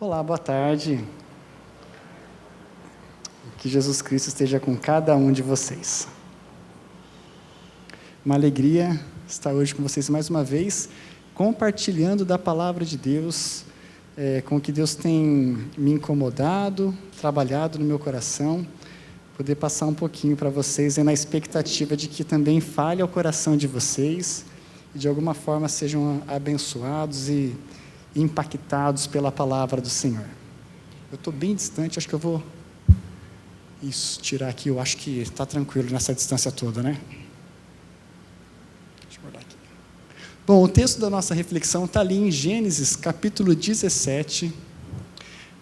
Olá, boa tarde. Que Jesus Cristo esteja com cada um de vocês. Uma alegria estar hoje com vocês mais uma vez, compartilhando da palavra de Deus, com o que Deus tem me incomodado, trabalhado no meu coração, poder passar um pouquinho para vocês, na expectativa de que também fale ao coração de vocês e de alguma forma sejam abençoados e impactados pela palavra do Senhor. Eu estou bem distante, acho que eu vou tirar aqui, eu acho que está tranquilo nessa distância toda, né? Deixa eu olhar aqui. Bom, o texto da nossa reflexão está ali em Gênesis, capítulo 17.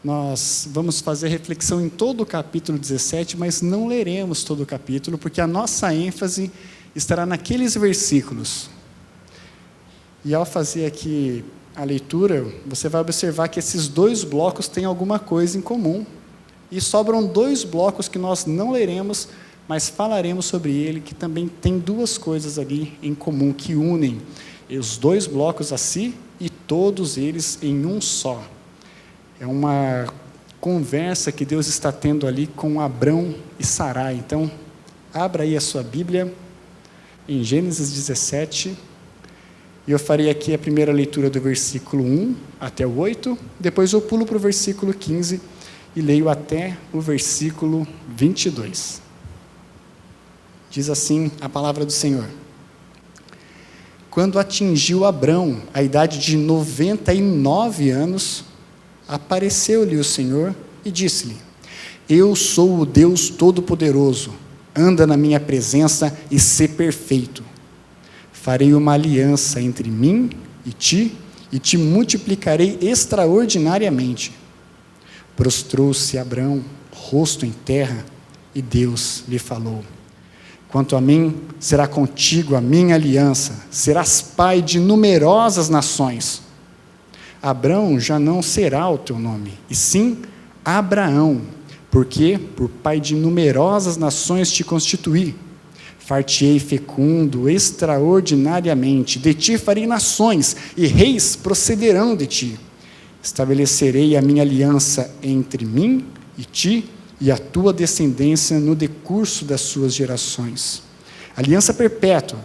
Nós vamos fazer reflexão em todo o capítulo 17, mas não leremos todo o capítulo, porque a nossa ênfase estará naqueles versículos. E ao fazer aqui a leitura, você vai observar que esses dois blocos têm alguma coisa em comum. E sobram dois blocos que nós não leremos, mas falaremos sobre ele, que também tem duas coisas ali em comum, que unem os dois blocos a si e todos eles em um só. É uma conversa que Deus está tendo ali com Abrão e Sarai. Então, abra aí a sua Bíblia, em Gênesis 17, e eu farei aqui a primeira leitura do versículo 1 até o 8, depois eu pulo para o versículo 15 e leio até o versículo 22. Diz assim a palavra do Senhor. Quando atingiu Abrão a idade de 99 anos, apareceu-lhe o Senhor e disse-lhe: Eu sou o Deus Todo-Poderoso, anda na minha presença e sê perfeito. Farei uma aliança entre mim e te multiplicarei extraordinariamente. Prostrou-se Abrão, rosto em terra, e Deus lhe falou: Quanto a mim, será contigo a minha aliança, serás pai de numerosas nações. Abrão já não será o teu nome, e sim Abraão, porque por pai de numerosas nações te constituí. Far-te-ei fecundo extraordinariamente, de ti farei nações, e reis procederão de ti. Estabelecerei a minha aliança entre mim e ti, e a tua descendência no decurso das suas gerações. Aliança perpétua,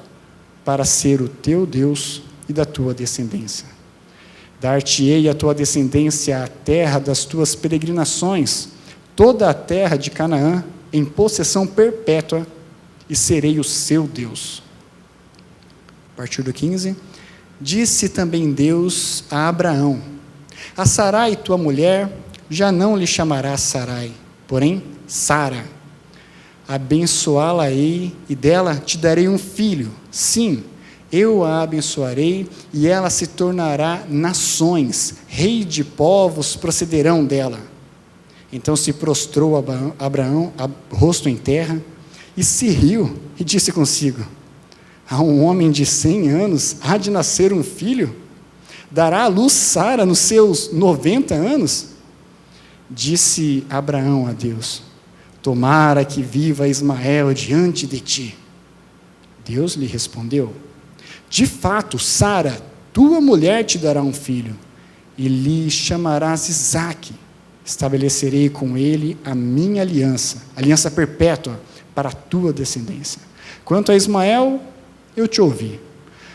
para ser o teu Deus e da tua descendência. Dar-te-ei a tua descendência a terra das tuas peregrinações, toda a terra de Canaã, em possessão perpétua, e serei o seu Deus. A partir do 15, disse também Deus a Abraão: A Sarai, tua mulher, já não lhe chamarás Sarai, porém Sara. Abençoá-la-ei e dela te darei um filho. Sim, eu a abençoarei e ela se tornará nações, rei de povos procederão dela. Então se prostrou Abraão, rosto em terra, e se riu e disse consigo: A um homem de 100 anos há de nascer um filho? Dará à luz Sara nos seus 90 anos? Disse Abraão a Deus: Tomara que viva Ismael diante de ti. Deus lhe respondeu: De fato, Sara, tua mulher te dará um filho, e lhe chamarás Isaque. Estabelecerei com ele a minha aliança perpétua, para a tua descendência. Quanto a Ismael, eu te ouvi.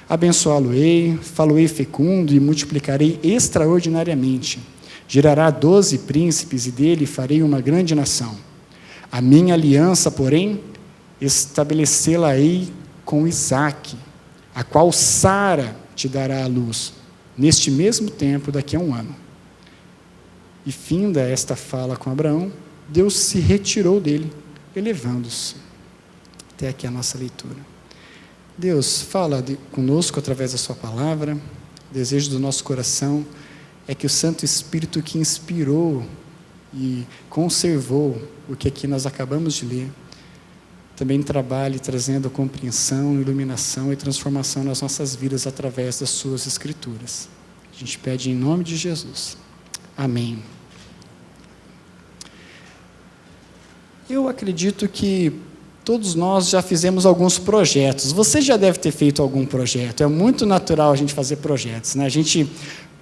Abençoá-lo-ei, falo-ei fecundo e multiplicarei extraordinariamente. Gerará 12 príncipes e dele farei uma grande nação. A minha aliança, porém, estabelecê-la-ei com Isaque, a qual Sara te dará à luz, neste mesmo tempo, daqui a 1 ano. E finda esta fala com Abraão, Deus se retirou dele, elevando-se. Até aqui a nossa leitura. Deus, fala conosco através da sua palavra. O desejo do nosso coração é que o Santo Espírito que inspirou e conservou o que aqui nós acabamos de ler, também trabalhe trazendo compreensão, iluminação e transformação nas nossas vidas através das suas escrituras. A gente pede em nome de Jesus. Amém. Eu acredito que todos nós já fizemos alguns projetos. Você já deve ter feito algum projeto. É muito natural a gente fazer projetos, né? A gente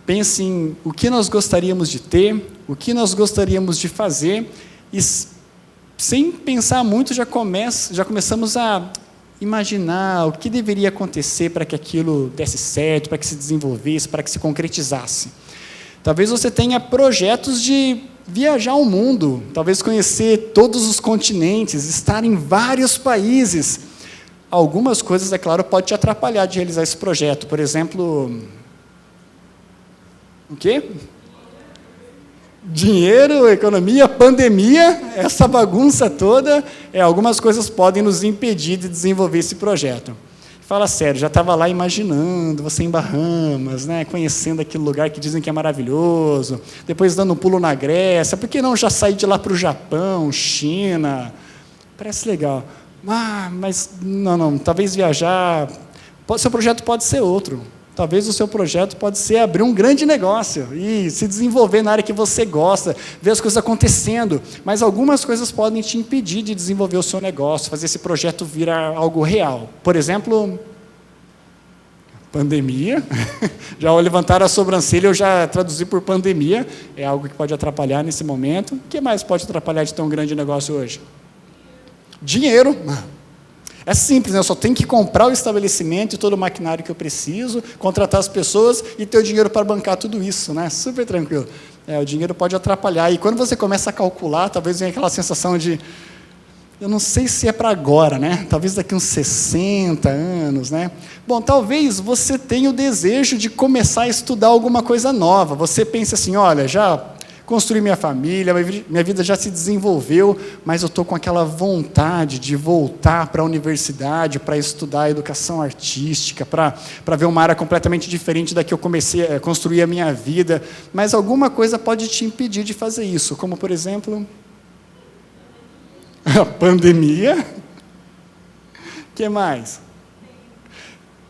pense em o que nós gostaríamos de ter, o que nós gostaríamos de fazer, e sem pensar muito já começamos a imaginar o que deveria acontecer para que aquilo desse certo, para que se desenvolvesse, para que se concretizasse. Talvez você tenha projetos de viajar o mundo, talvez conhecer todos os continentes, estar em vários países. Algumas coisas, é claro, podem te atrapalhar de realizar esse projeto. Por exemplo, o quê? Dinheiro, economia, pandemia, essa bagunça toda, algumas coisas podem nos impedir de desenvolver esse projeto. Fala sério, já estava lá imaginando, você em Bahamas, né, conhecendo aquele lugar que dizem que é maravilhoso, depois dando um pulo na Grécia, por que não já sair de lá para o Japão, China? Parece legal. Mas não, talvez viajar, seu projeto pode ser outro. Talvez o seu projeto pode ser abrir um grande negócio e se desenvolver na área que você gosta, ver as coisas acontecendo, mas algumas coisas podem te impedir de desenvolver o seu negócio, fazer esse projeto virar algo real. Por exemplo, pandemia, já ao levantar a sobrancelha eu já traduzi por pandemia, é algo que pode atrapalhar nesse momento. O que mais pode atrapalhar de ter um grande negócio hoje? Dinheiro. É simples, né? Eu só tenho que comprar o estabelecimento e todo o maquinário que eu preciso, contratar as pessoas e ter o dinheiro para bancar tudo isso, né? Super tranquilo. O dinheiro pode atrapalhar. E quando você começa a calcular, talvez venha aquela sensação de, eu não sei se é para agora, né? Talvez daqui uns 60 anos, né? Bom, talvez você tenha o desejo de começar a estudar alguma coisa nova. Você pensa assim, olha, já construí minha família, minha vida já se desenvolveu, mas eu estou com aquela vontade de voltar para a universidade, para estudar educação artística, para ver uma área completamente diferente da que eu comecei a construir a minha vida, mas alguma coisa pode te impedir de fazer isso, como, por exemplo, a pandemia. O que mais?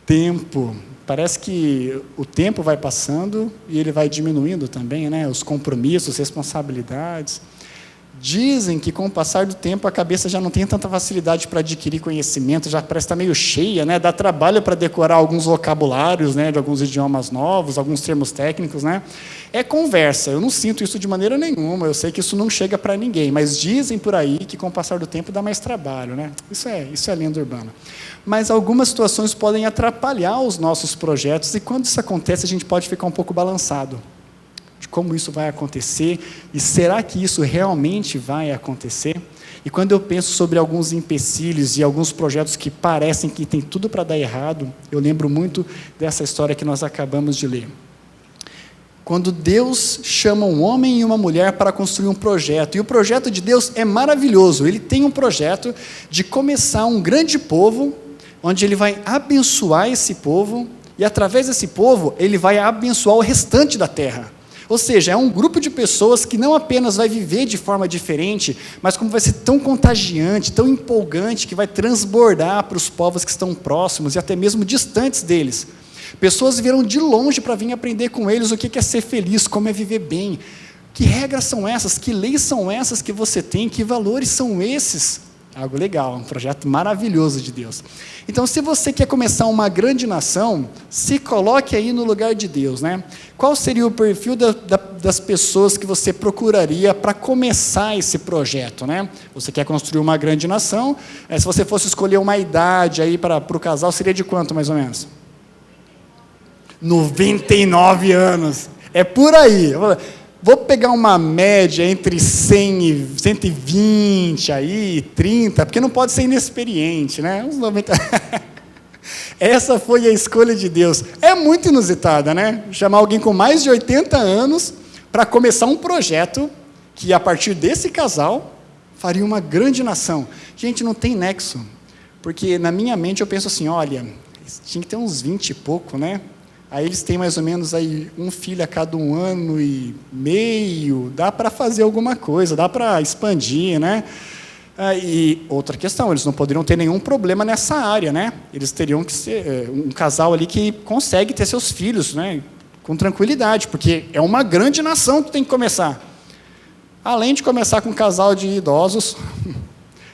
Tempo. Parece que o tempo vai passando e ele vai diminuindo também, né? Os compromissos, responsabilidades. Dizem que com o passar do tempo a cabeça já não tem tanta facilidade para adquirir conhecimento, já parece estar meio cheia, né? Dá trabalho para decorar alguns vocabulários, né? De alguns idiomas novos, alguns termos técnicos, né? É conversa, eu não sinto isso de maneira nenhuma, eu sei que isso não chega para ninguém, mas dizem por aí que com o passar do tempo dá mais trabalho, né? Isso é lenda urbana. Mas algumas situações podem atrapalhar os nossos projetos e quando isso acontece a gente pode ficar um pouco balançado de como isso vai acontecer e será que isso realmente vai acontecer? E quando eu penso sobre alguns empecilhos e alguns projetos que parecem que tem tudo para dar errado, eu lembro muito dessa história que nós acabamos de ler. Quando Deus chama um homem e uma mulher para construir um projeto, e o projeto de Deus é maravilhoso, ele tem um projeto de começar um grande povo, onde ele vai abençoar esse povo, e através desse povo, ele vai abençoar o restante da terra. Ou seja, é um grupo de pessoas que não apenas vai viver de forma diferente, mas como vai ser tão contagiante, tão empolgante, que vai transbordar para os povos que estão próximos e até mesmo distantes deles. Pessoas vieram de longe para vir aprender com eles o que é ser feliz, como é viver bem. Que regras são essas? Que leis são essas que você tem? Que valores são esses? Algo legal, um projeto maravilhoso de Deus. Então, se você quer começar uma grande nação, se coloque aí no lugar de Deus, né? Qual seria o perfil das pessoas que você procuraria para começar esse projeto, né? Você quer construir uma grande nação, se você fosse escolher uma idade aí para o casal, seria de quanto, mais ou menos? 99 anos. É por aí. Vou pegar uma média entre 100 e 120, aí, 30, porque não pode ser inexperiente, né? Uns 90. Essa foi a escolha de Deus. É muito inusitada, né? Chamar alguém com mais de 80 anos para começar um projeto que, a partir desse casal, faria uma grande nação. Gente, não tem nexo. Porque, na minha mente, eu penso assim, olha, tinha que ter uns 20 e pouco, né? Aí eles têm mais ou menos aí um filho a cada 1 ano e meio, dá para fazer alguma coisa, dá para expandir, né? E outra questão, eles não poderiam ter nenhum problema nessa área, né? Eles teriam que ser um casal ali que consegue ter seus filhos, né? Com tranquilidade, porque é uma grande nação que tem que começar. Além de começar com um casal de idosos,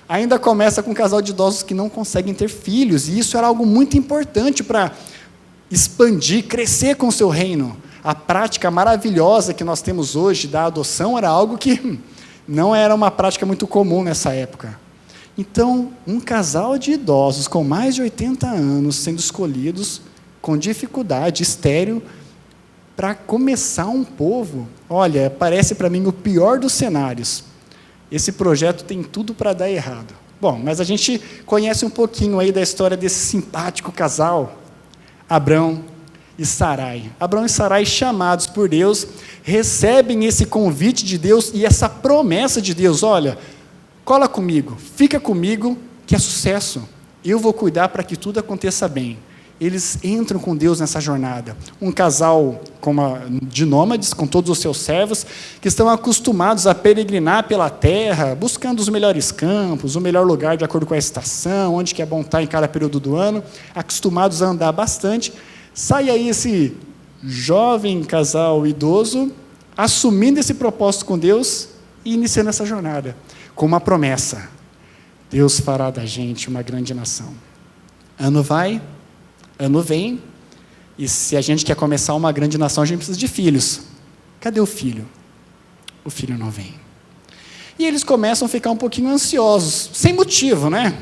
ainda começa com um casal de idosos que não conseguem ter filhos, e isso era algo muito importante para expandir, crescer com o seu reino. a prática maravilhosa que nós temos hoje da adoção era algo que não era uma prática muito comum nessa época. Então, um casal de idosos com mais de 80 anos sendo escolhidos com dificuldade, estéril, para começar um povo, olha, parece para mim o pior dos cenários. Esse projeto tem tudo para dar errado. Bom, mas a gente conhece um pouquinho aí da história desse simpático casal, Abrão e Sarai. Abrão e Sarai, chamados por Deus, recebem esse convite de Deus e essa promessa de Deus, olha, cola comigo, fica comigo, que é sucesso. Eu vou cuidar para que tudo aconteça bem. Eles entram com Deus nessa jornada. Um casal de nômades, com todos os seus servos, que estão acostumados a peregrinar pela terra, buscando os melhores campos, o melhor lugar de acordo com a estação, onde que é bom estar em cada período do ano, acostumados a andar bastante. Sai aí esse jovem casal idoso, assumindo esse propósito com Deus e iniciando essa jornada, com uma promessa: Deus fará da gente uma grande nação. Ano vai, ano vem, e se a gente quer começar uma grande nação, a gente precisa de filhos. Cadê o filho? O filho não vem. E eles começam a ficar um pouquinho ansiosos, sem motivo, né?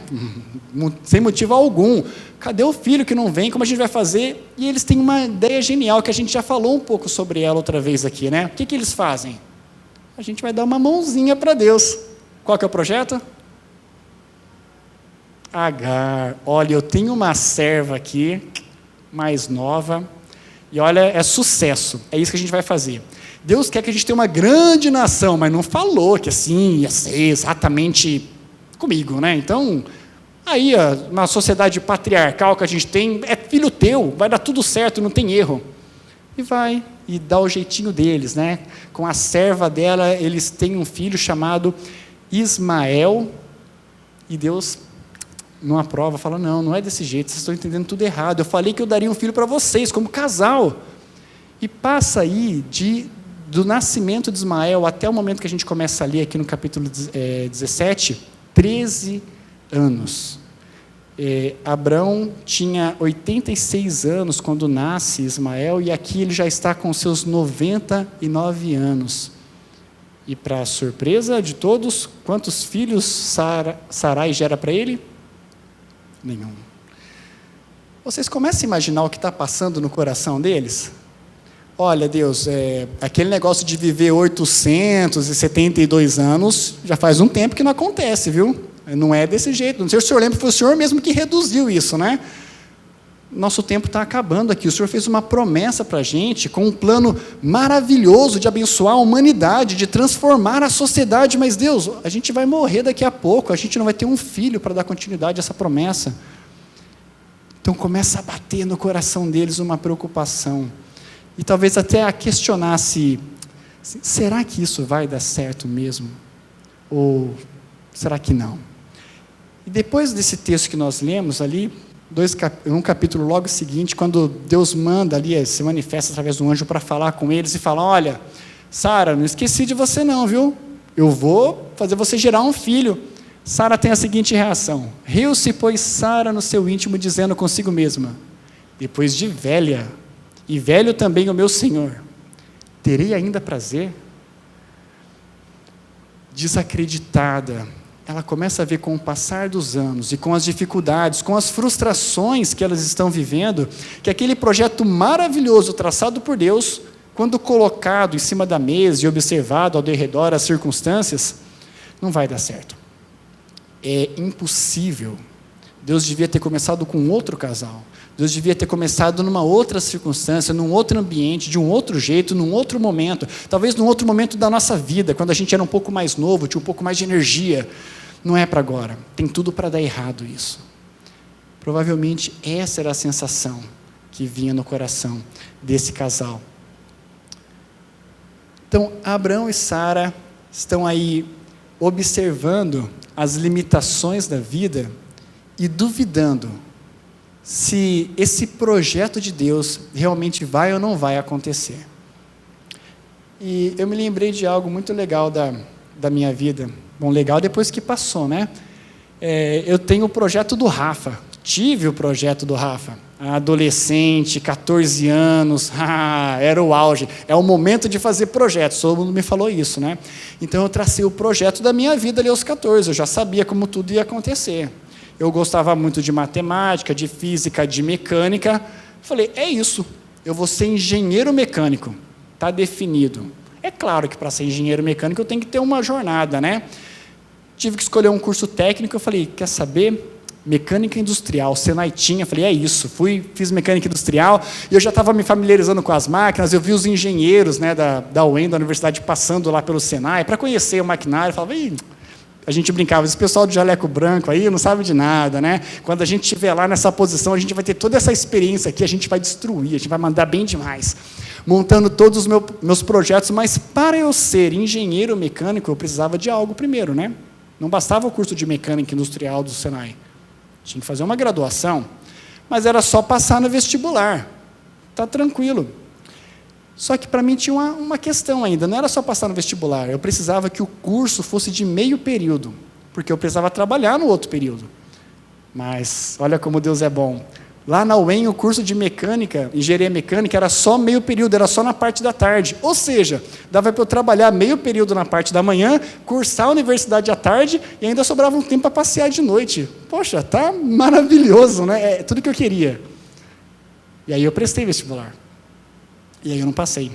Sem motivo algum. Cadê o filho que não vem? Como a gente vai fazer? E eles têm uma ideia genial, que a gente já falou um pouco sobre ela outra vez aqui, né? O que eles fazem? A gente vai dar uma mãozinha para Deus. Qual que é o projeto? Agar, olha, eu tenho uma serva aqui, mais nova, e olha, é sucesso, é isso que a gente vai fazer. Deus quer que a gente tenha uma grande nação, mas não falou que assim ia ser exatamente comigo, né? Então, aí, uma sociedade patriarcal que a gente tem, é filho teu, vai dar tudo certo, não tem erro. E vai, e dá o jeitinho deles, né? Com a serva dela, eles têm um filho chamado Ismael, e Deus não aprova, fala, não é desse jeito, vocês estão entendendo tudo errado, eu falei que eu daria um filho para vocês, como casal. E passa aí, do nascimento de Ismael até o momento que a gente começa a ler aqui no capítulo 17, 13 anos. Abrão tinha 86 anos quando nasce Ismael, e aqui ele já está com seus 99 anos. E para surpresa de todos, quantos filhos Sarai gera para ele? Nenhum. Vocês começam a imaginar o que está passando no coração deles? Olha, Deus, aquele negócio de viver 872 anos, já faz um tempo que não acontece, viu? Não é desse jeito. Não sei se o senhor lembra, foi o senhor mesmo que reduziu isso, né? Nosso tempo está acabando aqui. O senhor fez uma promessa para a gente, com um plano maravilhoso de abençoar a humanidade, de transformar a sociedade, mas Deus, a gente vai morrer daqui a pouco, a gente não vai ter um filho para dar continuidade a essa promessa. Então começa a bater no coração deles uma preocupação, e talvez até a questionar se, será que isso vai dar certo mesmo? Ou será que não? E depois desse texto que nós lemos ali, um capítulo logo seguinte, quando Deus manda ali, se manifesta através do anjo para falar com eles e fala, olha, Sara, não esqueci de você não, viu? Eu vou fazer você gerar um filho. Sara tem a seguinte reação: riu-se, pois, Sara no seu íntimo, dizendo consigo mesma, depois de velha, e velho também o meu Senhor, terei ainda prazer? Desacreditada, ela começa a ver com o passar dos anos e com as dificuldades, com as frustrações que elas estão vivendo, que aquele projeto maravilhoso traçado por Deus, quando colocado em cima da mesa e observado ao redor as circunstâncias, não vai dar certo. É impossível. Deus devia ter começado com outro casal. Deus devia ter começado numa outra circunstância, num outro ambiente, de um outro jeito, num outro momento. Talvez num outro momento da nossa vida, quando a gente era um pouco mais novo, tinha um pouco mais de energia. Não é para agora. Tem tudo para dar errado isso. Provavelmente essa era a sensação que vinha no coração desse casal. Então, Abrão e Sara estão aí observando as limitações da vida e duvidando se esse projeto de Deus realmente vai ou não vai acontecer. E eu me lembrei de algo muito legal da minha vida. Bom, legal depois que passou, né? Eu tenho o projeto do Rafa. tive o projeto do Rafa. Adolescente, 14 anos, era o auge. É o momento de fazer projetos, todo mundo me falou isso, né? Então eu tracei o projeto da minha vida ali aos 14, eu já sabia como tudo ia acontecer. Eu gostava muito de matemática, de física, de mecânica. Falei, é isso, eu vou ser engenheiro mecânico, está definido. É claro que para ser engenheiro mecânico eu tenho que ter uma jornada, né? Tive que escolher um curso técnico, eu falei, quer saber? Mecânica industrial, Senai tinha, falei, é isso, fiz mecânica industrial, e eu já estava me familiarizando com as máquinas, eu vi os engenheiros, né, da UEM, da universidade, passando lá pelo Senai, para conhecer o maquinário, eu falava, a gente brincava, esse pessoal do jaleco branco aí não sabe de nada, né? Quando a gente estiver lá nessa posição, a gente vai ter toda essa experiência aqui, a gente vai destruir, a gente vai mandar bem demais, montando todos os meus projetos, mas para eu ser engenheiro mecânico, eu precisava de algo primeiro, né? Não bastava o curso de mecânica industrial do Senai, tinha que fazer uma graduação, mas era só passar no vestibular, está tranquilo. Só que para mim tinha uma questão ainda, não era só passar no vestibular, eu precisava que o curso fosse de meio período, porque eu precisava trabalhar no outro período. Mas olha como Deus é bom. Lá na UEM, o curso de mecânica, engenharia mecânica, era só meio período, era só na parte da tarde. Ou seja, dava para eu trabalhar meio período na parte da manhã, cursar a universidade à tarde e ainda sobrava um tempo para passear de noite. Poxa, tá maravilhoso, né? É tudo que eu queria. E aí eu prestei vestibular. E aí eu não passei.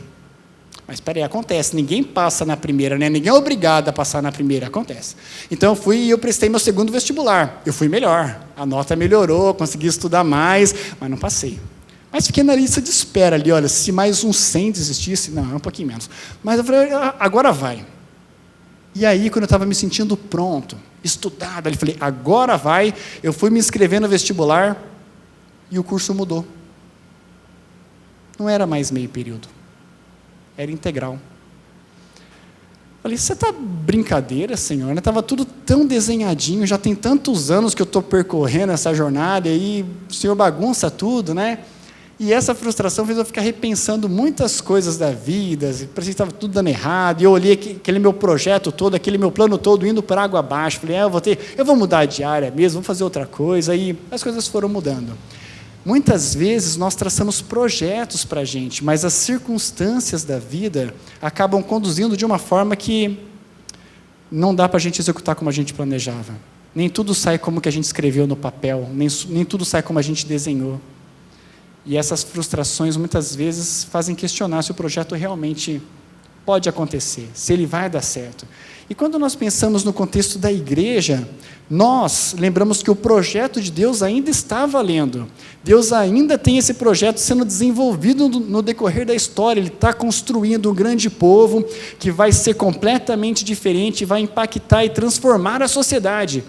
Mas espera aí, acontece, ninguém passa na primeira, né? Ninguém é obrigado a passar na primeira, acontece. Então eu fui e eu prestei meu segundo vestibular. Eu fui melhor, a nota melhorou, consegui estudar mais, mas não passei. Mas fiquei na lista de espera ali, olha, se mais uns 100 desistisse, não, um pouquinho menos. Mas eu falei, agora vai. E aí, quando eu estava me sentindo pronto, estudado, eu falei, agora vai. Eu fui me inscrever no vestibular e o curso mudou. Não era mais meio período. Era integral. Falei, você está brincadeira, Senhor? Estava tudo tão desenhadinho, já tem tantos anos que eu estou percorrendo essa jornada, e aí o Senhor bagunça tudo, né? E essa frustração fez eu ficar repensando muitas coisas da vida, parecia que estava tudo dando errado, e eu olhei aquele meu projeto todo, aquele meu plano todo indo para água abaixo. Falei, eu vou mudar de área mesmo, vou fazer outra coisa, e as coisas foram mudando. Muitas vezes nós traçamos projetos para a gente, mas as circunstâncias da vida acabam conduzindo de uma forma que não dá para a gente executar como a gente planejava. Nem tudo sai como que a gente escreveu no papel, nem tudo sai como a gente desenhou. E essas frustrações muitas vezes fazem questionar se o projeto realmente pode acontecer, se ele vai dar certo. E quando nós pensamos no contexto da igreja, nós lembramos que o projeto de Deus ainda está valendo. Deus ainda tem esse projeto sendo desenvolvido no decorrer da história. Ele está construindo um grande povo que vai ser completamente diferente, vai impactar e transformar a sociedade.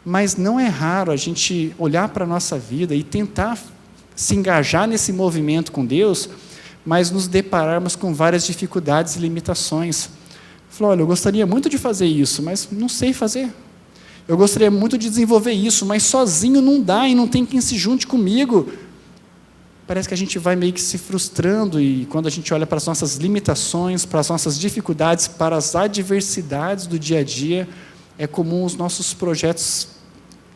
Mas não é raro a gente olhar para a nossa vida e tentar se engajar nesse movimento com Deus, mas nos depararmos com várias dificuldades e limitações. Falou, olha, eu gostaria muito de fazer isso, mas não sei fazer. Eu gostaria muito de desenvolver isso, mas sozinho não dá e não tem quem se junte comigo. Parece que a gente vai meio que se frustrando e quando a gente olha para as nossas limitações, para as nossas dificuldades, para as adversidades do dia a dia, é comum os nossos projetos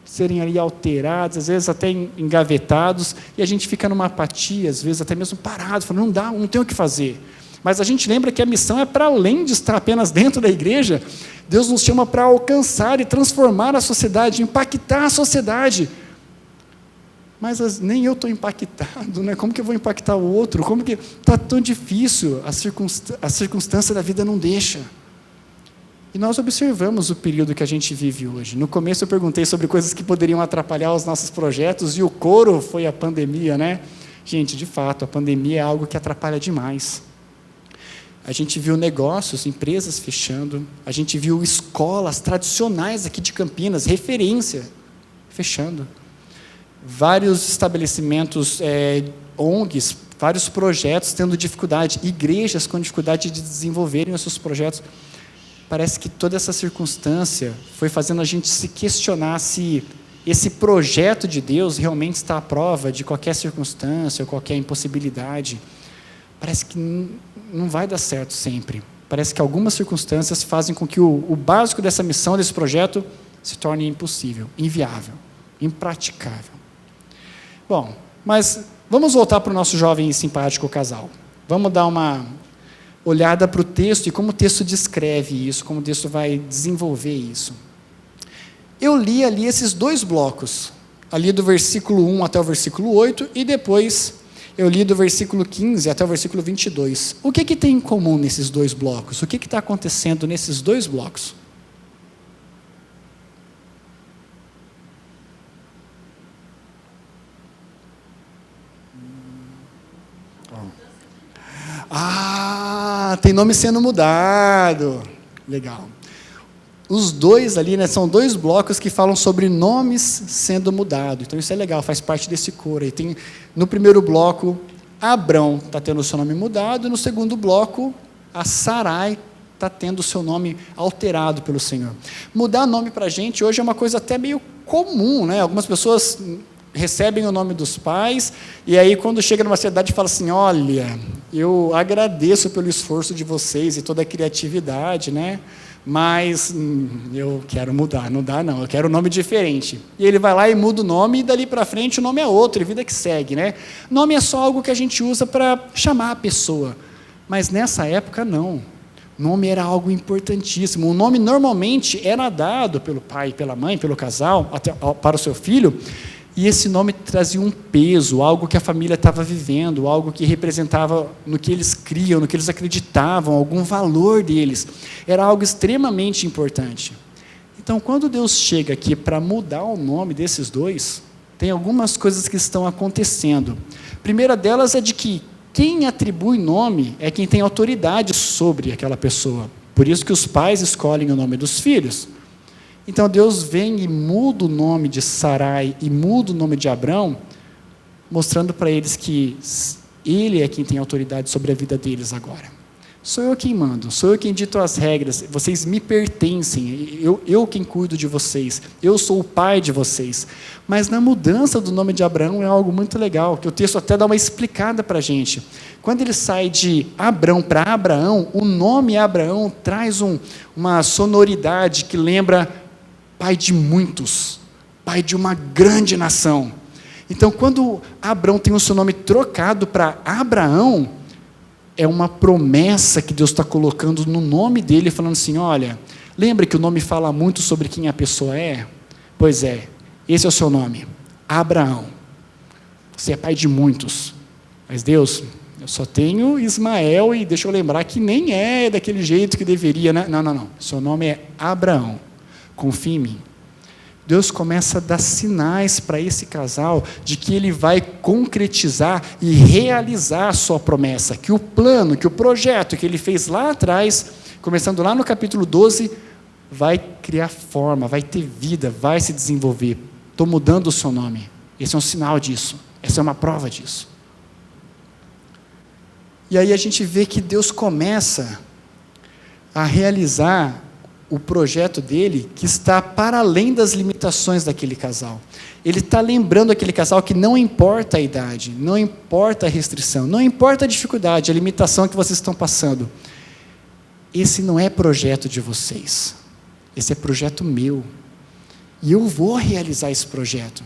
serem ali alterados, às vezes até engavetados, e a gente fica numa apatia, às vezes até mesmo parado, falando, não dá, não tem o que fazer. Mas a gente lembra que a missão é para além de estar apenas dentro da igreja. Deus nos chama para alcançar e transformar a sociedade, impactar a sociedade. Mas nem eu estou impactado, né? Como que eu vou impactar o outro? Como que está tão difícil? A circunstância da vida não deixa. E nós observamos o período que a gente vive hoje. No começo eu perguntei sobre coisas que poderiam atrapalhar os nossos projetos, e o coro foi a pandemia, né? Gente, de fato, a pandemia é algo que atrapalha demais. A gente viu negócios, empresas fechando, a gente viu escolas tradicionais aqui de Campinas, referência, fechando. Vários estabelecimentos, ONGs, vários projetos tendo dificuldade, igrejas com dificuldade de desenvolverem os seus projetos. Parece que toda essa circunstância foi fazendo a gente se questionar se esse projeto de Deus realmente está à prova de qualquer circunstância, ou qualquer impossibilidade. Parece que não vai dar certo sempre. Parece que algumas circunstâncias fazem com que o básico dessa missão, desse projeto, se torne impossível, inviável. impraticável. Bom, mas vamos voltar para o nosso jovem e simpático casal. Vamos dar uma olhada para o texto e como o texto descreve isso, como o texto vai desenvolver isso. Eu li ali esses 2 blocos, ali do versículo 1 até o versículo 8, e depois eu li do versículo 15 até o versículo 22. O que tem em comum nesses 2 blocos? O que está acontecendo nesses 2 blocos? Tem nome sendo mudado. Legal. Os 2 ali, são 2 blocos que falam sobre nomes sendo mudados. Então isso é legal, faz parte desse coro aí. Tem, no primeiro bloco, Abrão está tendo o seu nome mudado, e no segundo bloco, a Sarai está tendo o seu nome alterado pelo Senhor. Mudar nome para a gente hoje é uma coisa até meio comum, né? Algumas pessoas recebem o nome dos pais, e aí quando chega numa cidade fala assim, olha, eu agradeço pelo esforço de vocês e toda a criatividade, né? Mas eu quero mudar, não dá não, eu quero um nome diferente. E ele vai lá e muda o nome, e dali para frente o nome é outro, e vida que segue, né? Nome é só algo que a gente usa para chamar a pessoa, mas nessa época não. Nome era algo importantíssimo. O nome normalmente era dado pelo pai, pela mãe, pelo casal, até para o seu filho, e esse nome trazia um peso, algo que a família estava vivendo, algo que representava no que eles criam, no que eles acreditavam, algum valor deles. Era algo extremamente importante. Então, quando Deus chega aqui para mudar o nome desses 2, tem algumas coisas que estão acontecendo. A primeira delas é de que quem atribui nome é quem tem autoridade sobre aquela pessoa. Por isso que os pais escolhem o nome dos filhos. Então Deus vem e muda o nome de Sarai e muda o nome de Abrão, mostrando para eles que Ele é quem tem autoridade sobre a vida deles agora. Sou eu quem mando, sou eu quem dito as regras, vocês me pertencem, eu quem cuido de vocês, eu sou o pai de vocês. Mas na mudança do nome de Abrão é algo muito legal, que o texto até dá uma explicada para a gente. Quando ele sai de Abrão para Abraão, o nome Abraão traz uma sonoridade que lembra pai de muitos, pai de uma grande nação. Então, quando Abrão tem o seu nome trocado para Abraão, é uma promessa que Deus está colocando no nome dele, falando assim, olha, lembra que o nome fala muito sobre quem a pessoa é? Pois é, esse é o seu nome, Abraão. Você é pai de muitos. Mas Deus, eu só tenho Ismael, e deixa eu lembrar que nem é daquele jeito que deveria, né? Não. Seu nome é Abraão. Confia em mim. Deus começa a dar sinais para esse casal de que ele vai concretizar e realizar a sua promessa, que o plano, que o projeto que ele fez lá atrás, começando lá no capítulo 12, vai criar forma, vai ter vida, vai se desenvolver. Estou mudando o seu nome. Esse é um sinal disso. Essa é uma prova disso. E aí a gente vê que Deus começa a realizar o projeto dele, que está para além das limitações daquele casal. Ele está lembrando aquele casal que não importa a idade, não importa a restrição, não importa a dificuldade, a limitação que vocês estão passando. Esse não é projeto de vocês. Esse é projeto meu. E eu vou realizar esse projeto.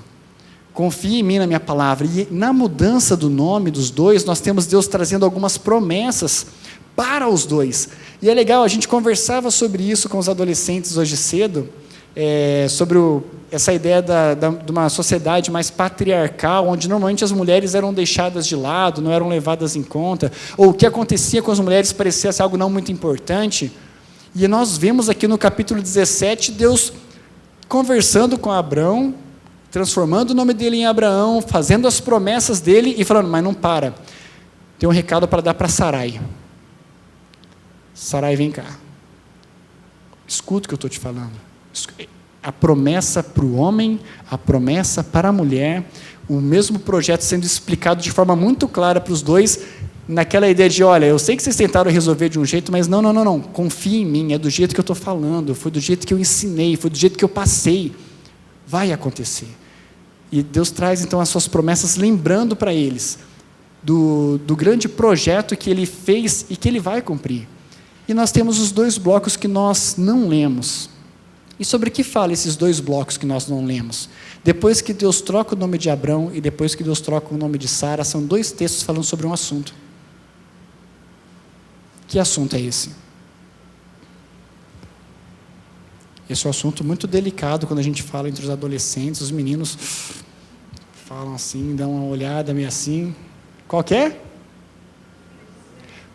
Confie em mim, na minha palavra. E na mudança do nome dos 2, nós temos Deus trazendo algumas promessas para os 2. E é legal, a gente conversava sobre isso com os adolescentes hoje cedo, sobre essa ideia de uma sociedade mais patriarcal, onde normalmente as mulheres eram deixadas de lado, não eram levadas em conta, ou o que acontecia com as mulheres parecia ser algo não muito importante. E nós vemos aqui no capítulo 17, Deus conversando com Abrão, transformando o nome dele em Abraão, fazendo as promessas dele e falando, mas não para, tem um recado para dar para Sarai. Sarai, vem cá. Escuta o que eu estou te falando. A promessa para o homem, a promessa para a mulher, o mesmo projeto sendo explicado de forma muito clara para os 2, naquela ideia de, olha, eu sei que vocês tentaram resolver de um jeito, mas não, confia em mim, é do jeito que eu estou falando, foi do jeito que eu ensinei, foi do jeito que eu passei. Vai acontecer. E Deus traz então as suas promessas, lembrando para eles do grande projeto que Ele fez e que Ele vai cumprir. E nós temos os 2 blocos que nós não lemos. E sobre que fala esses dois blocos que nós não lemos? Depois que Deus troca o nome de Abrão e depois que Deus troca o nome de Sara, são dois textos falando sobre um assunto. Que assunto é esse? Esse é um assunto muito delicado quando a gente fala entre os adolescentes, os meninos falam assim, dão uma olhada meio assim. Qual que é?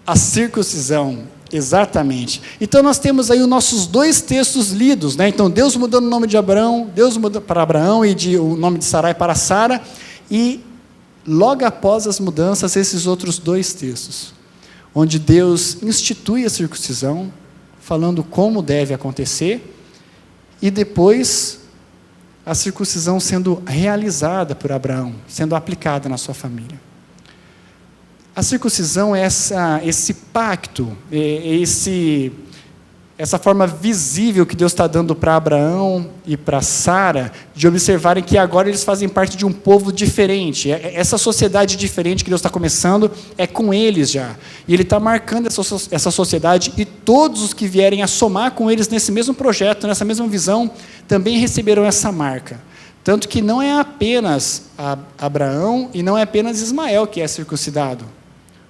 A circuncisão, exatamente. Então nós temos aí os nossos dois textos lidos, né? Então Deus mudando o nome de Abraão, Deus mudou para Abraão e o nome de Sarai para Sara, e logo após as mudanças, esses outros dois textos, onde Deus institui a circuncisão, falando como deve acontecer, e depois a circuncisão sendo realizada por Abraão, sendo aplicada na sua família. A circuncisão é esse pacto, essa forma visível que Deus está dando para Abraão e para Sara, de observarem que agora eles fazem parte de um povo diferente. Essa sociedade diferente que Deus está começando é com eles já. E Ele está marcando essa sociedade, e todos os que vierem a somar com eles nesse mesmo projeto, nessa mesma visão, também receberão essa marca. Tanto que não é apenas Abraão e não é apenas Ismael que é circuncidado.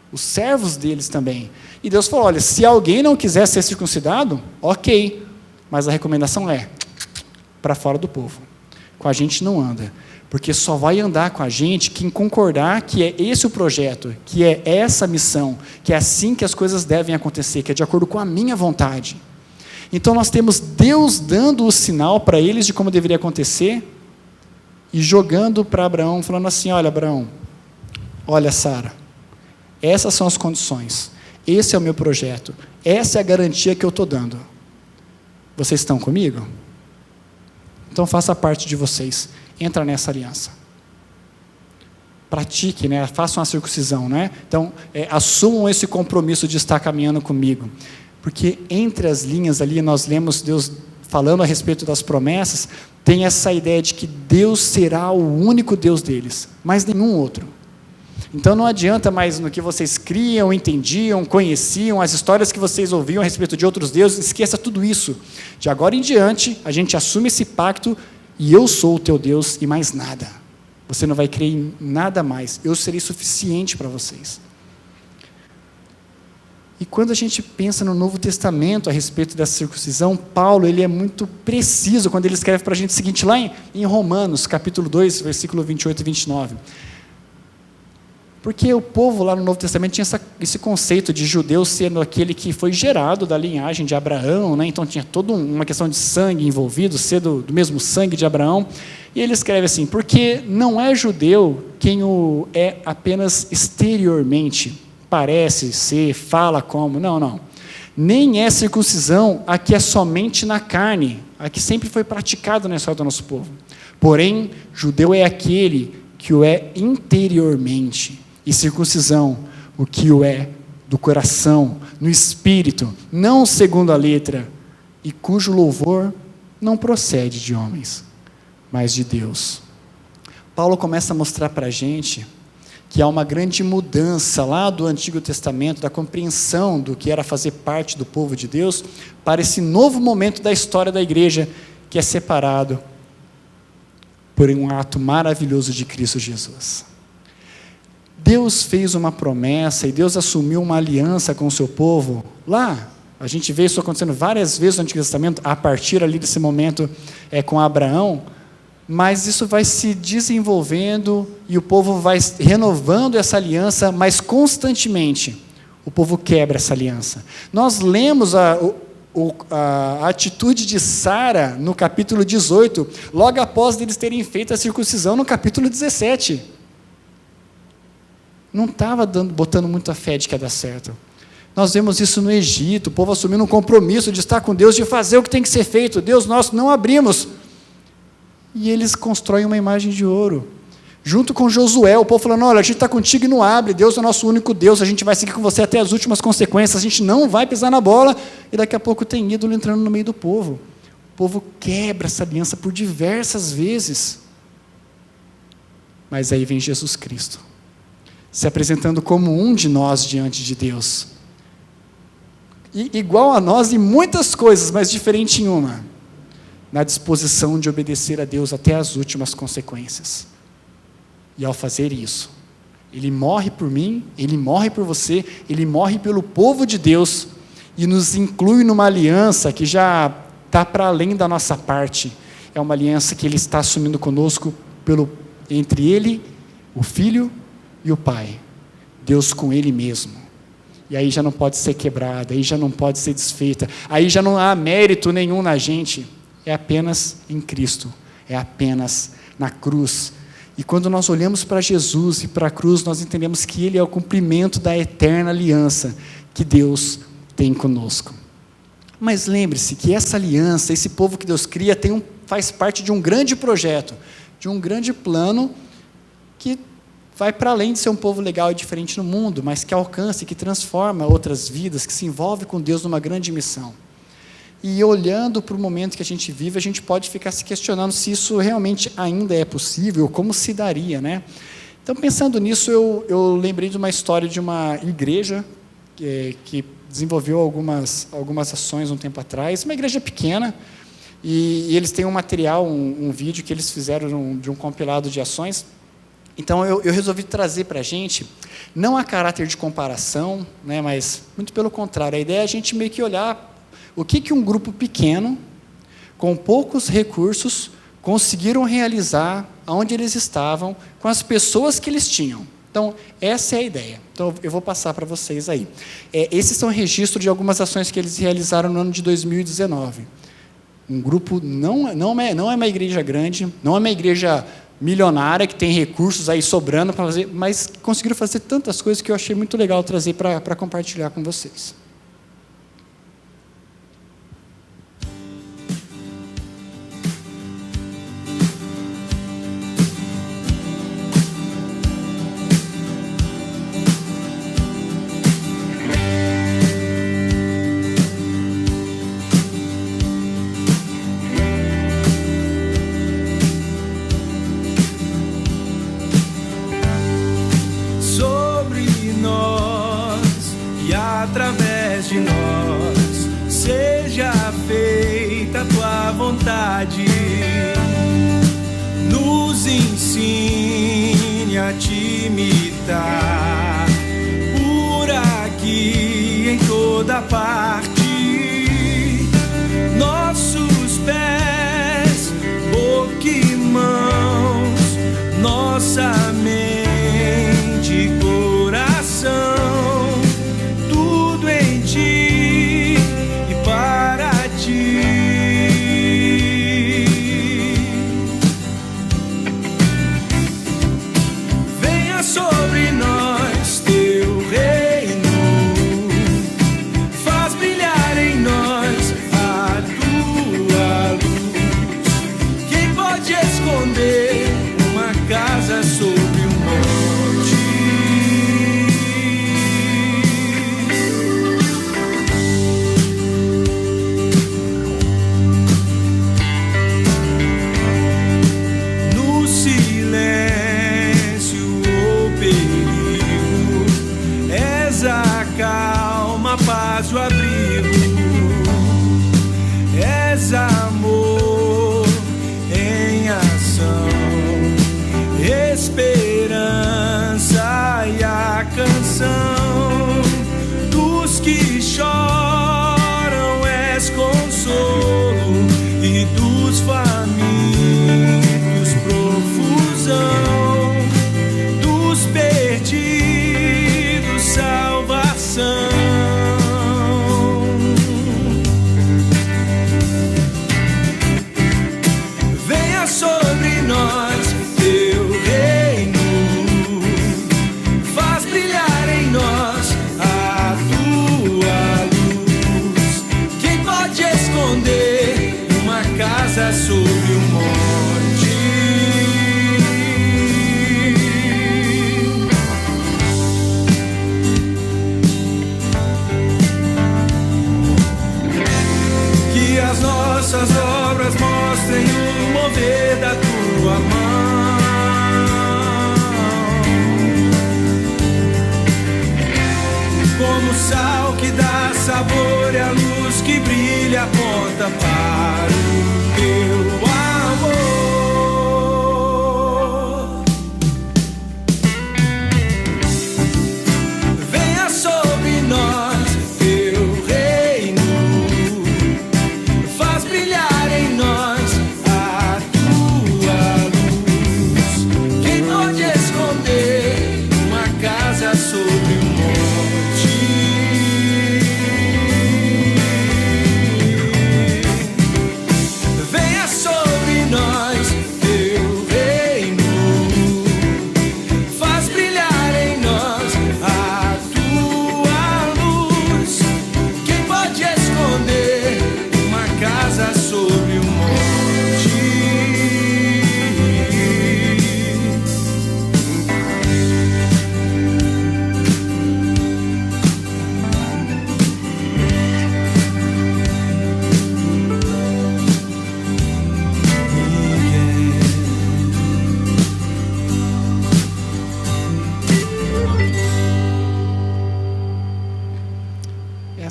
Os servos deles também. E Deus falou, olha, se alguém não quiser ser circuncidado, ok, mas a recomendação é para fora do povo. Com a gente não anda, porque só vai andar com a gente quem concordar que é esse o projeto, que é essa a missão, que é assim que as coisas devem acontecer, que é de acordo com a minha vontade. Então nós temos Deus dando o sinal para eles de como deveria acontecer, e jogando para Abraão, falando assim, olha Abraão, olha Sara, essas são as condições, esse é o meu projeto, essa é a garantia que eu estou dando. Vocês estão comigo? Então faça parte de vocês, entra nessa aliança. Pratique, né? Façam a circuncisão, né? Então, assumam esse compromisso de estar caminhando comigo. Porque entre as linhas ali, nós lemos Deus falando a respeito das promessas, tem essa ideia de que Deus será o único Deus deles, mas nenhum outro. Então não adianta mais no que vocês criam, entendiam, conheciam, as histórias que vocês ouviam a respeito de outros deuses, esqueça tudo isso. De agora em diante, a gente assume esse pacto, e eu sou o teu Deus e mais nada. Você não vai crer em nada mais, eu serei suficiente para vocês. E quando a gente pensa no Novo Testamento a respeito dessa circuncisão, Paulo ele é muito preciso quando ele escreve para a gente o seguinte, lá em Romanos, capítulo 2, versículo 28 e 29. Porque o povo lá no Novo Testamento tinha esse conceito de judeu sendo aquele que foi gerado da linhagem de Abraão, né? Então tinha toda uma questão de sangue envolvido, ser do mesmo sangue de Abraão. E ele escreve assim, porque não é judeu quem o é apenas exteriormente, parece ser, fala como, não. Nem é circuncisão a que é somente na carne, a que sempre foi praticada na história do nosso povo. Porém, judeu é aquele que o é interiormente, e circuncisão, o que o é do coração, no espírito, não segundo a letra, e cujo louvor não procede de homens, mas de Deus. Paulo começa a mostrar para a gente que há uma grande mudança lá do Antigo Testamento, da compreensão do que era fazer parte do povo de Deus, para esse novo momento da história da igreja, que é separado por um ato maravilhoso de Cristo Jesus. Deus fez uma promessa e Deus assumiu uma aliança com o seu povo. Lá, a gente vê isso acontecendo várias vezes no Antigo Testamento, a partir ali desse momento com Abraão, mas isso vai se desenvolvendo e o povo vai renovando essa aliança, mas constantemente o povo quebra essa aliança. Nós lemos a atitude de Sara no capítulo 18, logo após eles terem feito a circuncisão no capítulo 17. Não estava botando muita fé de que ia dar certo. Nós vemos isso no Egito, o povo assumindo um compromisso de estar com Deus, de fazer o que tem que ser feito. Deus, nós não abrimos. E eles constroem uma imagem de ouro. Junto com Josué, o povo falando, olha, a gente está contigo e não abre, Deus é o nosso único Deus, a gente vai seguir com você até as últimas consequências, a gente não vai pisar na bola, e daqui a pouco tem ídolo entrando no meio do povo. O povo quebra essa aliança por diversas vezes. Mas aí vem Jesus Cristo, se apresentando como um de nós diante de Deus. E igual a nós em muitas coisas, mas diferente em uma. na disposição de obedecer a Deus até as últimas consequências. E ao fazer isso, Ele morre por mim, Ele morre por você, Ele morre pelo povo de Deus e nos inclui numa aliança que já está para além da nossa parte. É uma aliança que Ele está assumindo conosco entre Ele, o Filho e o Pai. Deus com Ele mesmo. E aí já não pode ser quebrada, aí já não pode ser desfeita, aí já não há mérito nenhum na gente. É apenas em Cristo, é apenas na cruz. E quando nós olhamos para Jesus e para a cruz, nós entendemos que Ele é o cumprimento da eterna aliança que Deus tem conosco. Mas lembre-se que essa aliança, esse povo que Deus cria, faz parte de um grande projeto, de um grande plano que vai para além de ser um povo legal e diferente no mundo, mas que alcança, que transforma outras vidas, que se envolve com Deus numa grande missão. E olhando para o momento que a gente vive, a gente pode ficar se questionando se isso realmente ainda é possível, como se daria, né? Então, pensando nisso, eu lembrei de uma história de uma igreja que desenvolveu algumas ações um tempo atrás, uma igreja pequena, e eles têm um material, um vídeo que eles fizeram de um compilado de ações. Então, eu resolvi trazer para a gente, não a caráter de comparação, né, mas muito pelo contrário, a ideia é a gente meio que olhar o que um grupo pequeno, com poucos recursos, conseguiram realizar onde eles estavam, com as pessoas que eles tinham. Então, essa é a ideia. Então, eu vou passar para vocês aí. Esses são registros de algumas ações que eles realizaram no ano de 2019. Um grupo, não é uma igreja grande, não é uma igreja milionária que tem recursos aí sobrando para fazer, mas conseguiram fazer tantas coisas que eu achei muito legal trazer para compartilhar com vocês. Através de nós, seja feita a tua vontade, nos ensine a te imitar, por aqui em toda parte, nossos pés, boca e mãos, nossa mente e coração, sobre nós teu reino, faz brilhar em nós a tua luz. Quem pode esconder uma casa sobre um monte? No silêncio a calma, a paz, o abrigo, és amor em ação, esperança e a canção dos que choram, és consolo e dos famintos profusão, dos perdidos salvação. Venha sobre nós teu reino, faz brilhar em nós a tua luz.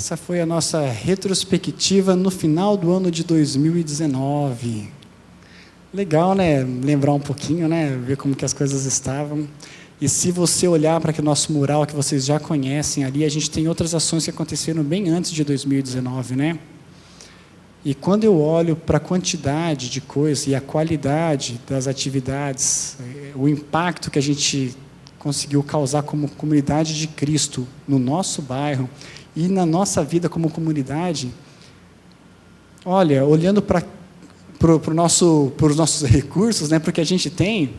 Essa foi a nossa retrospectiva no final do ano de 2019. Legal, né? Lembrar um pouquinho, né? Ver como que as coisas estavam. E se você olhar para aquele nosso mural que vocês já conhecem ali, a gente tem outras ações que aconteceram bem antes de 2019, né? E quando eu olho para a quantidade de coisas e a qualidade das atividades, o impacto que a gente conseguiu causar como comunidade de Cristo no nosso bairro e na nossa vida como comunidade, olha, olhando para os nossos recursos, né, para o que a gente tem,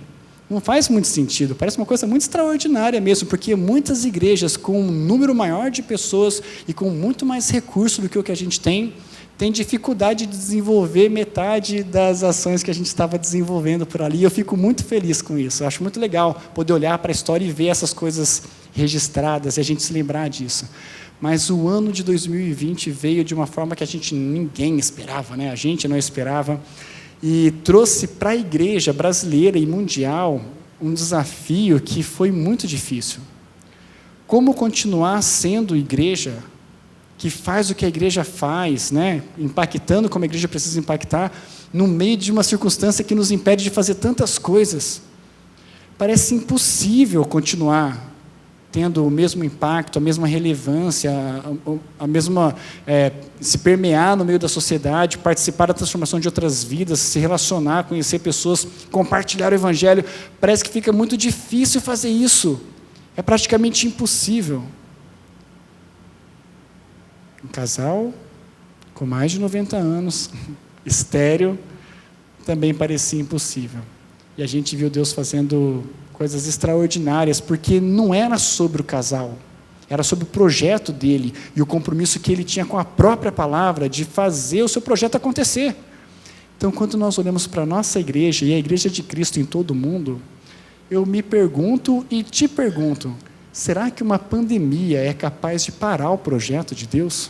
não faz muito sentido, parece uma coisa muito extraordinária mesmo, porque muitas igrejas com um número maior de pessoas e com muito mais recurso do que o que a gente tem dificuldade de desenvolver metade das ações que a gente estava desenvolvendo por ali. Eu fico muito feliz com isso. Eu acho muito legal poder olhar para a história e ver essas coisas registradas e a gente se lembrar disso. Mas o ano de 2020 veio de uma forma que ninguém esperava, né? A gente não esperava, e trouxe para a igreja brasileira e mundial um desafio que foi muito difícil. Como continuar sendo igreja que faz o que a igreja faz, né? Impactando como a igreja precisa impactar, no meio de uma circunstância que nos impede de fazer tantas coisas. Parece impossível continuar tendo o mesmo impacto, a mesma relevância, a mesma se permear no meio da sociedade, participar da transformação de outras vidas, se relacionar, conhecer pessoas, compartilhar o evangelho. Parece que fica muito difícil fazer isso. É praticamente impossível. Um casal com mais de 90 anos, estéril, também parecia impossível. E a gente viu Deus fazendo coisas extraordinárias, porque não era sobre o casal, era sobre o projeto dele e o compromisso que ele tinha com a própria palavra de fazer o seu projeto acontecer. Então, quando nós olhamos para a nossa igreja e a igreja de Cristo em todo o mundo, eu me pergunto e te pergunto, será que uma pandemia é capaz de parar o projeto de Deus?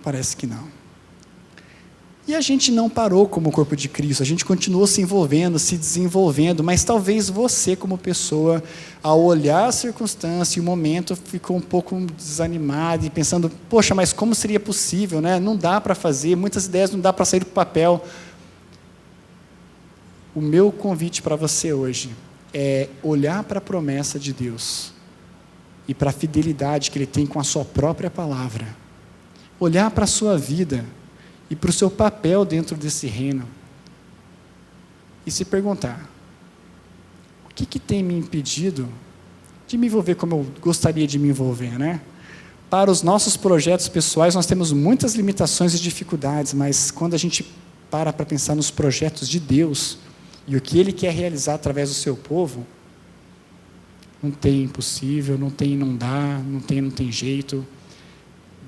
Parece que não. E a gente não parou como corpo de Cristo, a gente continuou se envolvendo, se desenvolvendo, mas talvez você, como pessoa, ao olhar a circunstância e o momento, ficou um pouco desanimado e pensando, poxa, mas como seria possível, né? Não dá para fazer, muitas ideias não dá para sair do papel. O meu convite para você hoje é olhar para a promessa de Deus e para a fidelidade que Ele tem com a sua própria palavra. Olhar para a sua vida e para o seu papel dentro desse reino e se perguntar, o que tem me impedido de me envolver como eu gostaria de me envolver, né? Para os nossos projetos pessoais, nós temos muitas limitações e dificuldades, mas quando a gente para pensar nos projetos de Deus e o que Ele quer realizar através do seu povo, não tem impossível, não dá, não tem jeito.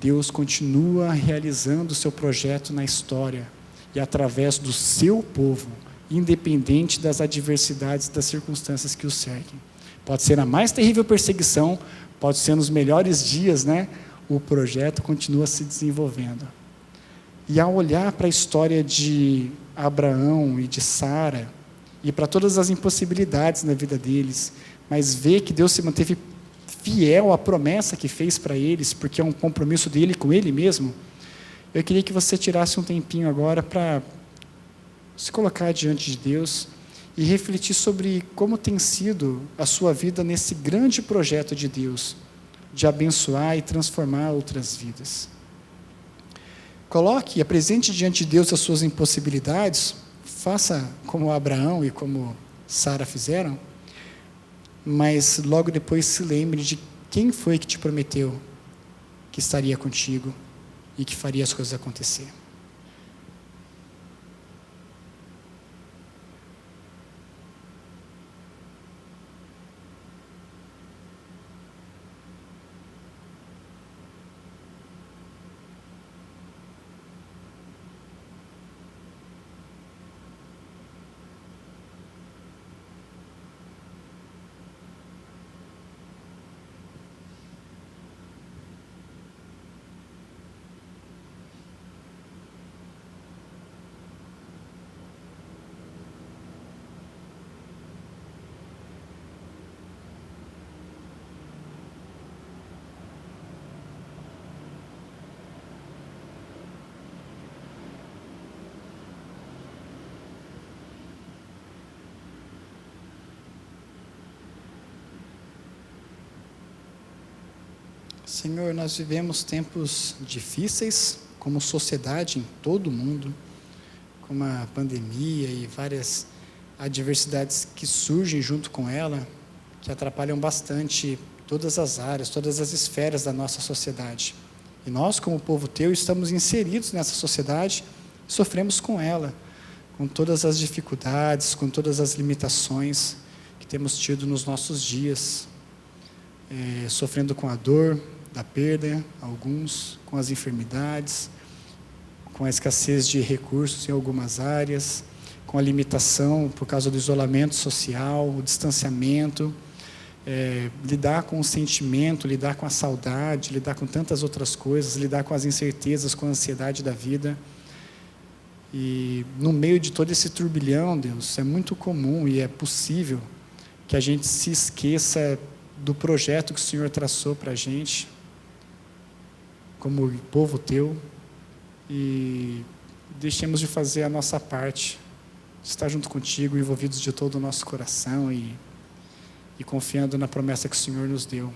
Deus continua realizando o seu projeto na história e através do seu povo, independente das adversidades e das circunstâncias que o cerquem. Pode ser a mais terrível perseguição, pode ser nos melhores dias, né? O projeto continua se desenvolvendo. E ao olhar para a história de Abraão e de Sara, e para todas as impossibilidades na vida deles, mas ver que Deus se manteve fiel à promessa que fez para eles, porque é um compromisso dele com ele mesmo, eu queria que você tirasse um tempinho agora para se colocar diante de Deus e refletir sobre como tem sido a sua vida nesse grande projeto de Deus, de abençoar e transformar outras vidas. Coloque e apresente diante de Deus as suas impossibilidades, faça como Abraão e como Sara fizeram, mas logo depois se lembre de quem foi que te prometeu que estaria contigo e que faria as coisas acontecer. Senhor, nós vivemos tempos difíceis como sociedade em todo o mundo, como a pandemia e várias adversidades que surgem junto com ela, que atrapalham bastante todas as áreas, todas as esferas da nossa sociedade. E nós, como povo teu, estamos inseridos nessa sociedade e sofremos com ela, com todas as dificuldades, com todas as limitações que temos tido nos nossos dias, sofrendo com a dor da perda, alguns, com as enfermidades, com a escassez de recursos em algumas áreas, com a limitação por causa do isolamento social, o distanciamento, lidar com o sentimento, lidar com a saudade, lidar com tantas outras coisas, lidar com as incertezas, com a ansiedade da vida. E no meio de todo esse turbilhão, Deus, é muito comum e é possível que a gente se esqueça do projeto que o Senhor traçou para a gente, como povo teu, e deixemos de fazer a nossa parte, de estar junto contigo, envolvidos de todo o nosso coração e confiando na promessa que o Senhor nos deu.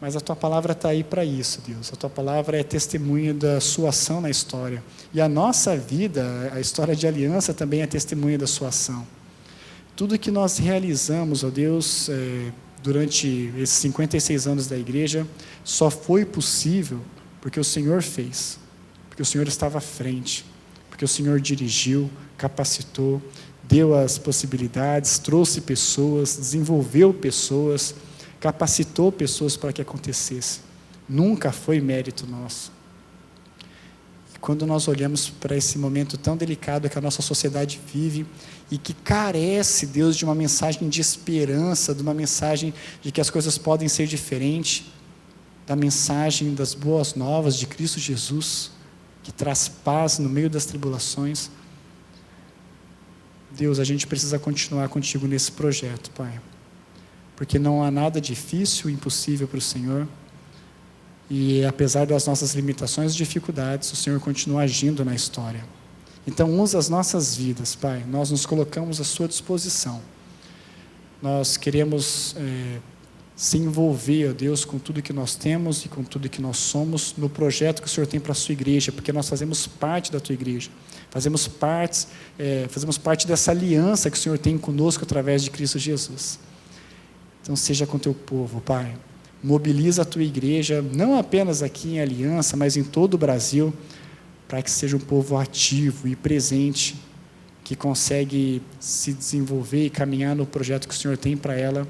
Mas a Tua palavra está aí para isso, Deus. A Tua palavra é testemunha da Sua ação na história. E a nossa vida, a história de aliança, também é testemunha da Sua ação. Tudo que nós realizamos, ó Deus, durante esses 56 anos da igreja, só foi possível porque o Senhor fez, porque o Senhor estava à frente, porque o Senhor dirigiu, capacitou, deu as possibilidades, trouxe pessoas, desenvolveu pessoas, capacitou pessoas para que acontecesse. Nunca foi mérito nosso. E quando nós olhamos para esse momento tão delicado que a nossa sociedade vive e que carece, Deus, de uma mensagem de esperança, de uma mensagem de que as coisas podem ser diferentes, da mensagem das boas novas de Cristo Jesus, que traz paz no meio das tribulações. Deus, a gente precisa continuar contigo nesse projeto, Pai, porque não há nada difícil, impossível para o Senhor, e apesar das nossas limitações e dificuldades, o Senhor continua agindo na história. Então, usa as nossas vidas, Pai, nós nos colocamos à sua disposição. Nós queremos se envolver, ó Deus, com tudo que nós temos e com tudo que nós somos no projeto que o Senhor tem para a sua igreja, porque nós fazemos parte da tua igreja, fazemos parte dessa aliança que o Senhor tem conosco através de Cristo Jesus. Então, seja com teu povo, Pai, mobiliza a tua igreja, não apenas aqui em Aliança, mas em todo o Brasil, para que seja um povo ativo e presente, que consegue se desenvolver e caminhar no projeto que o Senhor tem para ela,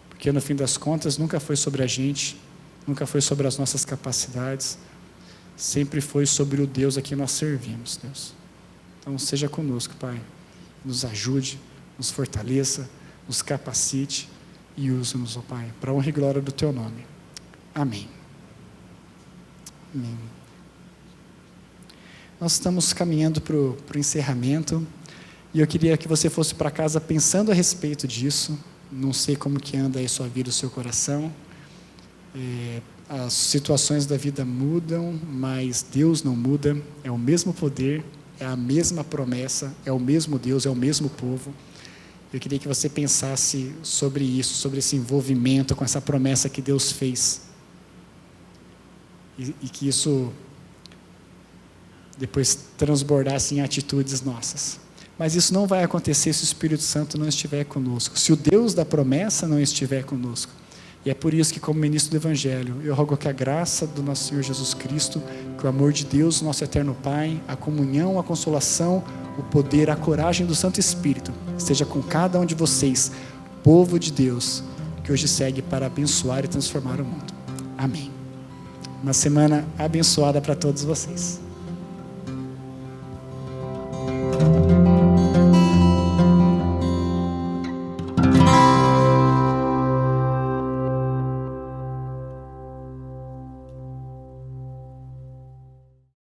porque no fim das contas nunca foi sobre a gente, nunca foi sobre as nossas capacidades, sempre foi sobre o Deus a quem nós servimos, Deus. Então seja conosco, Pai, nos ajude, nos fortaleça, nos capacite e use-nos, ó Pai, para a honra e glória do Teu nome. Amém. Amém. Nós estamos caminhando para o encerramento, e eu queria que você fosse para casa pensando a respeito disso. Não sei como que anda aí sua vida, o seu coração. As situações da vida mudam, mas Deus não muda. É o mesmo poder, é a mesma promessa, é o mesmo Deus, é o mesmo povo. Eu queria que você pensasse sobre isso, sobre esse envolvimento com essa promessa que Deus fez. E que isso depois transbordasse em atitudes nossas. Mas isso não vai acontecer se o Espírito Santo não estiver conosco, se o Deus da promessa não estiver conosco. E é por isso que, como ministro do Evangelho, eu rogo que a graça do nosso Senhor Jesus Cristo, que o amor de Deus, nosso eterno Pai, a comunhão, a consolação, o poder, a coragem do Santo Espírito, esteja com cada um de vocês, povo de Deus, que hoje segue para abençoar e transformar o mundo. Amém. Uma semana abençoada para todos vocês.